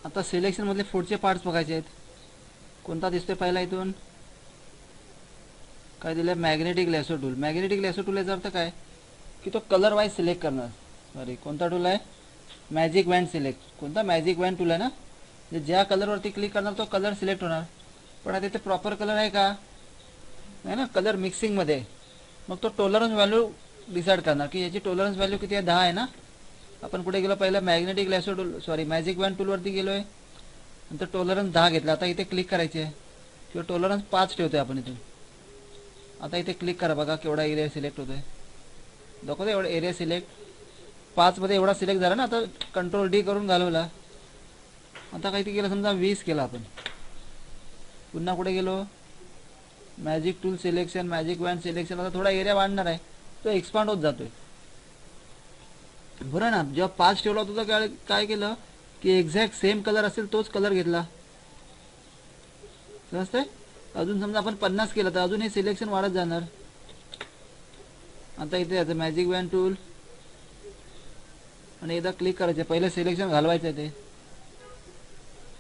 आता सिलेक्शन मधले पुढचे पार्ट्स बघायचे आहेत. कोणता दिसतोय पहिला इथून? काय दिलं? Magnetic lasso tool. Magnetic lasso tool याचा अर्थ काय की तो कलर वाईज सिलेक्ट करणार. सॉरी, कोणता टूल आहे? Magic wand select. कोणता? मॅजिक वॅन टूल आहे ना. म्हणजे ज्या कलरवरती क्लिक करणार तो कलर सिलेक्ट होणार. पण आता इथे प्रॉपर कलर आहे का? आहे ना, कलर मिक्सिंगमध्ये. मग तो टॉलरन्स व्हॅल्यू डिसाईड करणार की याची टॉलरन्स व्हॅल्यू किती आहे? 10 आहे ना. आपण कुठे गेलो? पहिला magnetic lasso tool, sorry magic wand टूलवरती गेलो आहे. नंतर टॉलरन्स 10 घेतला. आता इथे क्लिक करायचे आहे किंवा टॉलरन्स 5 ठेवतोय आपण इथून. आता इथे क्लिक करा, बघा केवढा एरिया सिलेक्ट होतोय. दाखवतो एवढा एरिया सिलेक्ट. 5 मध्ये एवढा सिलेक्ट झाला ना. आता कंट्रोल डी करून घालवला. आता काही केलं, समजा 20 केला आपण. पुन्हा कुठे गेलो? Magic tool selection, magic wand selection. आता थोडा एरिया वाढणार आहे, तो एक्सपांड होत जातोय. बरं ना. जेव्हा 5 ठेवला होता तर काय केलं की एक्झॅक्ट सेम कलर असेल तोच कलर घेतला. समजतंय? अजून समजा आपण 50 केलं तर अजून हे सिलेक्शन वाढत जाणार. आता इथे याचं मॅजिक वॅन टूल आणि एकदा क्लिक करायचं. पहिलं सिलेक्शन घालवायचं आहे ते.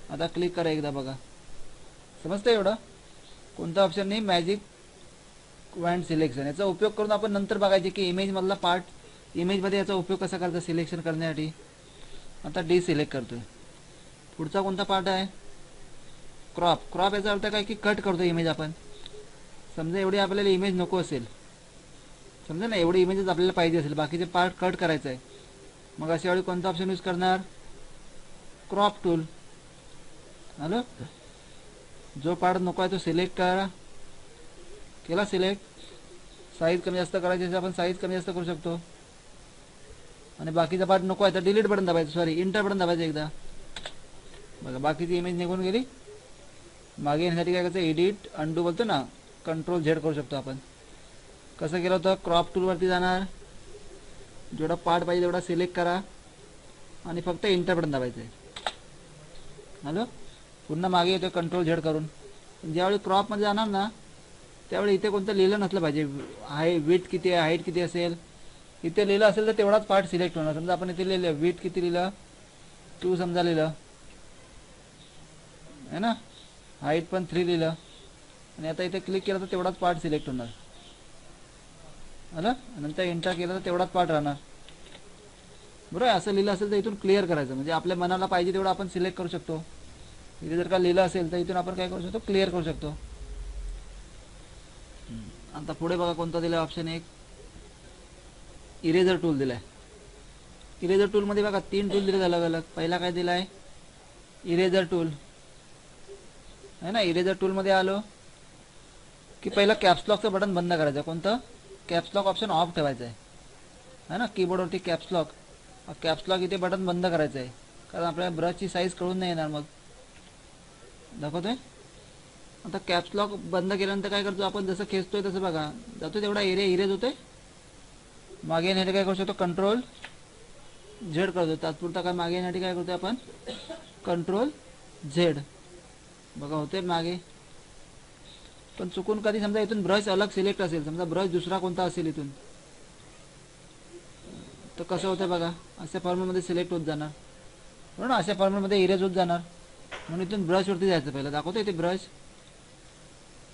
आता क्लिक करा एकदा, बघा समजतं एवढं. कोणता ऑप्शन नाही? Magic wand selection. याचा उपयोग करून आपण नंतर बघायचे की इमेजमधला पार्ट, इमेजमध्ये याचा उपयोग कसा करायचा सिलेक्शन करण्यासाठी. आता डी सिलेक्ट करतोय. पुढचा कोणता पार्ट आहे? क्रॉप. क्रॉप याचा अर्थ काय की कट करतो इमेज आपण. समजा एवढी आपल्याला इमेज नको असेल, समजा ना एवढी इमेजेस आपल्याला पाहिजे असेल, बाकीचे पार्ट कट करायचं आहे. मग अशा वेळी कोणता ऑप्शन यूज करणार? Crop tool. हॅलो, जो पार्ट नको आहे तो सिलेक्ट करा. केला सिलेक्ट. साईज कमी जास्त करायची असेल आपण साईज कमी जास्त करू शकतो. आणि बाकीचा पार्ट नको आहे तर डिलीट बटन दाबायचं, सॉरी इंटर बटन दाबायचं एकदा. बघा बाकीची इमेज निघून गेली. मागे येण्यासाठी काय करायचं? एडिट अंडू बोलतो ना, कंट्रोल झेड करू शकतो आपण. कसं केलं होतं? क्रॉप टूलवरती जाणार, जेवढा पार्ट पाहिजे तेवढा सिलेक्ट करा आणि फक्त इंटर बटन दाबायचं आहे. हॅलो, पुन्हा मागे येतो कंट्रोल झेड करून. ज्यावेळी क्रॉपमध्ये जाणार ना त्यावेळी इथे कोणतं लिहिलं नसलं पाहिजे. विड्थ किती आहे, हाईट किती असेल. इथे लिहिलं असेल तर तेवढाच पार्ट सिलेक्ट होणार. समजा आपण इथे लिहिलं विड्थ किती लिहिलं, 2 समजा लिहिलं आहे ना, हाईट पण 3 लिहिलं आणि आता इथे क्लिक केलं तर तेवढाच पार्ट सिलेक्ट होणार. आलं, नंतर एंटर केलं तर तेवढाच पार्ट राहणार. बरोबर. असं लिहिलं असेल तर इथून क्लिअर करायचं, म्हणजे आपल्या मनाला पाहिजे तेवढं आपण सिलेक्ट करू शकतो. इथे जर का लिहिलं असेल तर इथून आपण काय करू शकतो? क्लिअर करू शकतो. आता पुढे बघा कोणता दिला ऑप्शन. एक इरेजर टूल दिलाय. इरेजर टूलमध्ये बघा 3 टूल दिले अलग अलग. पहिला काय दिला आहे? इरेजर टूल आहे ना. इरेजर टूलमध्ये आलो की पहिलं कॅप्सलॉकचं बटन बंद करायचं. कोणतं? कॅप्सलॉक ऑप्शन ऑफ ठेवायचं आहे ना. कीबोर्डवरती कॅप्सलॉक, कॅप्सलॉक इथे बटन बंद करायचं आहे, कारण आपल्याला ब्रशची साईज कळून नाही येणार. मग दाखवतोय. आता कॅप्सलॉक बंद केल्यानंतर काय करतो आपण? जसं खेचतोय तसं बघा जातो तेवढा एरिया इरेज होतोय. मागे येण्यासाठी काय करू शकतो? कंट्रोल झेड करतो. तात्पुरता काय मागे येण्यासाठी काय करतो आपण? Control Z. बघा होते मागे. पण चुकून कधी समजा इथून ब्रश अलग सिलेक्ट असेल, समजा ब्रश दुसरा कोणता असेल इथून, तर कसं होतं बघा. अशा फॉर्ममध्ये सिलेक्ट होत जाणार. बरोबर ना, अशा फॉर्ममध्ये इरेज होत जाणार. म्हणून इथून ब्रशवरती जायचं. पहिलं दाखवतो इथे ब्रश.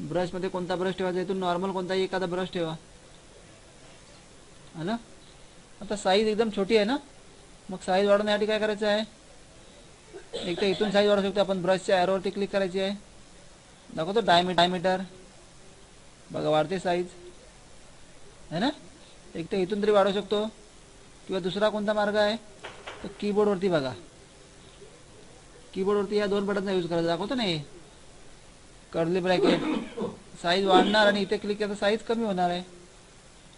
ब्रशमध्ये कोणता ब्रश ठेवायचा? इथून नॉर्मल कोणताही एखादा ब्रश ठेवा. है ना. आता साईज एकदम छोटी आहे ना, मग साईज वाढवण्यासाठी काय करायचं आहे? एक तर इथून साईज वाढवू शकतो आपण. ब्रशच्या ॲरोवरती क्लिक करायची आहे. दाखवतो डायमीटर. बघा वाढते साईज है ना. एक तर इथून तरी वाढवू शकतो, किंवा दुसरा कोणता मार्ग आहे? तर कीबोर्डवरती बघा. कीबोर्डवरती या 2 बटनचा यूज करायचा. दाखवतो ना हे कर्ली ब्रॅकेट. साईज वाढणार आणि इथे क्लिक केलं तर साईज कमी होणार आहे.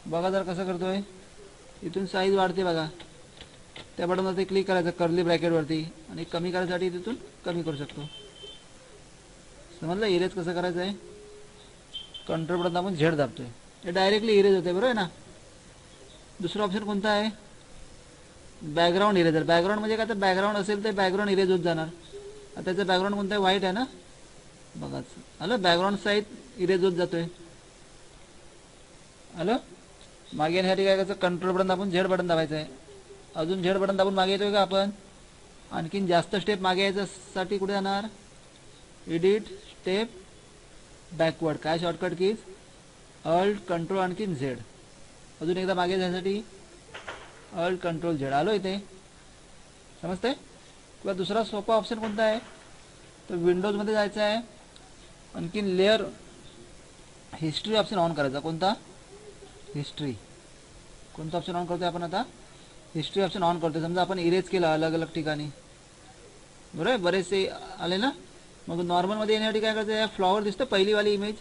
बघा जर कसं करतोय. इथून साईज वाढते बघा. त्या बटनवरती क्लिक करायचं कर्ली ब्रॅकेटवरती आणि कमी करायसाठी तिथून कमी करू शकतो. समजलं इरेज कसं करायचं आहे? कंट्रोल बटन आपण झेड दाबतोय, हे डायरेक्टली इरेज होते. बरोबर आहे ना. दुसरा ऑप्शन कोणता आहे? Background eraser. बॅकग्राऊंड म्हणजे काय? तर बॅकग्राऊंड असेल तर बॅकग्राऊंड इरेज होत जाणार. आता त्याचं बॅकग्राऊंड कोणतं आहे? व्हाईट आहे ना. बघाच हॅलो, बॅकग्राऊंड साईज इरेज होत जातोय. हॅलो, मागे येण्यासाठी काय करायचं? कंट्रोल बटन दाबून झेड बटन दाबायचं आहे. अजून झेड बटन दाबून मागे येतोय का आपण? आणखीन जास्त स्टेप मागे यायच्यासाठी कुठे जाणार, एडिट स्टेप बॅकवर्ड. काय शॉर्टकट कीज, अल्ट कंट्रोल आणखीन झेड. अजून एकदा मागे जाण्यासाठी अल्ट कंट्रोल झेड. आलो इथे, समजते. किंवा दुसरा सोपा ऑप्शन कोणता आहे, तर विंडोजमध्ये जायचं आहे, आणखीन लेअर हिस्ट्री ऑप्शन ऑन करायचा. कोणता, हिस्ट्री. कोणता ऑप्शन ऑन करतोय आपण आता, हिस्ट्री ऑप्शन ऑन करतोय. समजा आपण इरेज केला अलग अलग ठिकाणी, बरोबर, बरेचसे आले ना. मग नॉर्मलमध्ये येण्यासाठी काय करायचं, या फ्लॉवर दिसतं पहिलीवाली इमेज,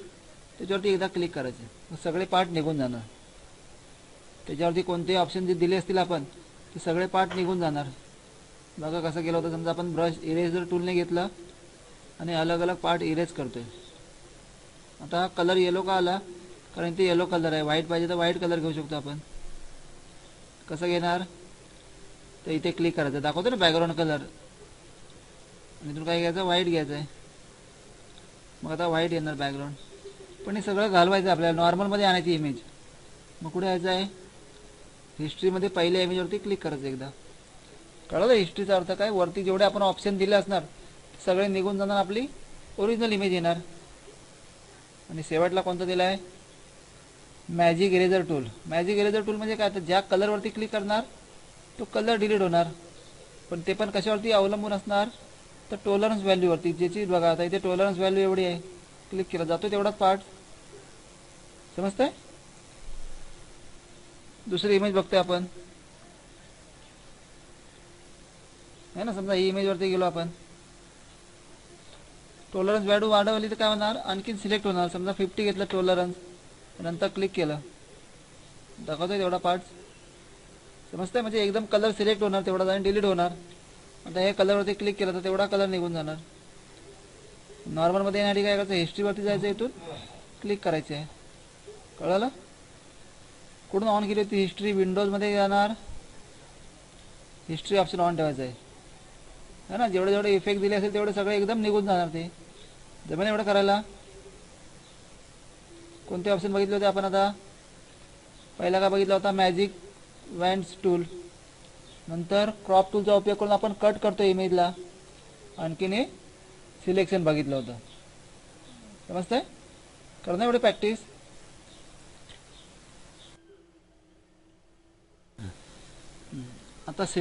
त्याच्यावरती एकदा क्लिक करायचे, मग सगळे पार्ट निघून जाणार. त्याच्यावरती कोणते ऑप्शन जे दिले असतील आपण, ते सगळे पार्ट निघून जाणार. बघा कसं केलं होतं. समजा आपण ब्रश इरेजर टूलने घेतलं आणि अलग अलग पार्ट इरेज करतोय. आता हा कलर येलो का आला, कारण ते येलो कलर आहे. व्हाईट पाहिजे तर व्हाईट कलर घेऊ शकतो आपण. कसं घेणार, तर इथे क्लिक करायचं, दाखवतो ना बॅकग्राऊंड कलर, आणि इथून काय घ्यायचं, व्हाईट घ्यायचं आहे. मग आता व्हाईट येणार बॅकग्राऊंड. पण हे सगळं घालवायचं आपल्याला, नॉर्मलमध्ये आणायची इमेज. मग कुठे यायचं आहे, हिस्ट्रीमध्ये पहिल्या इमेजवरती क्लिक करायचं एकदा. कळलं हिस्ट्रीचा अर्थ काय, वरती जेवढे आपण ऑप्शन दिले असणार सगळे निघून जाणार, आपली ओरिजिनल इमेज येणार. आणि शेवटला कोणता दिला आहे, magic eraser tool. Magic eraser tool म्हणजे काय, तर ज्या कलरवरती क्लिक करणार तो कलर डिलीट होणार. पण ते पण कशावरती अवलंबून असणार, तर टॉलरन्स व्हॅल्यूवरती. ज्याची बघा आता इथे टॉलरन्स व्हॅल्यू एवढी आहे, क्लिक केला जातो तेवढाच पार्ट. समजतंय. दुसरी इमेज बघतोय आपण, है ना. समजा ही इमेजवरती गेलो आपण, टॉलरन्स व्हॅल्यू वाढवली तर काय होणार, आणखीन सिलेक्ट होणार. समजा 50 घेतलं टॉलरन्स, नंतर क्लिक केलं, दाखवतोय तेवढा पार्ट. समजतंय, म्हणजे एकदम कलर सिलेक्ट होणार तेवढा आणि डिलीट होणार. आता हे कलरवरती क्लिक केलं तर तेवढा कलर निघून जाणार. नॉर्मलमध्ये येण्यासाठी काय करायचं, हिस्ट्रीवरती जायचं, इथून क्लिक करायचे आहे. कळलं. कुठून ऑन केली होती हिस्ट्री, विंडोजमध्ये जाणार, हिस्ट्री ऑप्शन ऑन ठेवायचं आहे ना. जेवढे जेवढे इफेक्ट दिले असेल तेवढे सगळे एकदम निघून जाणार. ते जमेल एवढं करायला. कोणते ऑप्शन बघितले होते आपण आता, पहिला का बघितला होता, मॅजिक वँड्स टूल. नंतर क्रॉप टूलचा उपयोग करून आपण कट करतो इमेजला. आणखीन हे सिलेक्शन बघितलं होतं. समजतंय, करणं एवढी प्रॅक्टिस. आता